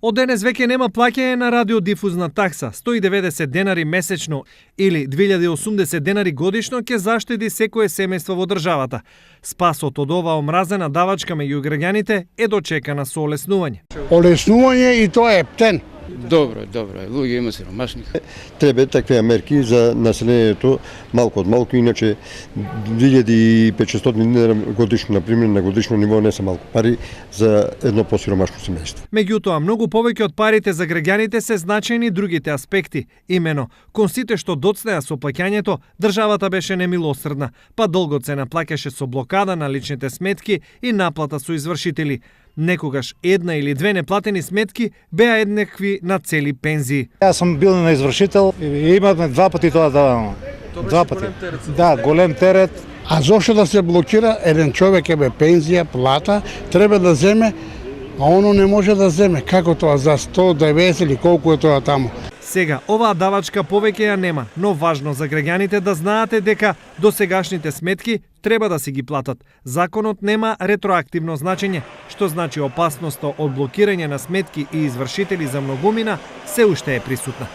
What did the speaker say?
Од денес веќе нема плаќање на радиодифузна такса. 190 денари месечно или 2080 денари годишно ќе заштеди секое семејство во државата. Спасот од оваа омразена давачка меѓу граѓаните е дочекана со олеснување. Олеснување и тоа е птен. Добро, луѓе има сиромашни. Треба такви мерки за населението малку од малку, иначе 2500 dinara годишно, например, на годишно ниво не се малку пари за едно посиромашно семејство. Меѓутоа, многу повеќе од парите за граѓаните се значајни другите аспекти. Имено, кон сите што доцнеа со плаќањето, државата беше немилосрдна, па долгоцена плаќаше со блокада на личните сметки и наплата со извршители. Некогаш една или две неплатени сметки беа еднакви на цели пензии. Јас сум бил на извршител и имавме два пати тоа давано. Два пати. Да, голем терет. А зошто да се блокира еден човек е пензија, плата, треба да земе, а оно не може да земе. Како тоа за 190 или колку е тоа таму? Сега, оваа давачка повеќе ја нема, но важно за граѓаните да знаате дека досегашните сметки треба да си ги платат. Законот нема ретроактивно значење, што значи опасноста од блокирање на сметки и извршители за многумина се уште е присутна.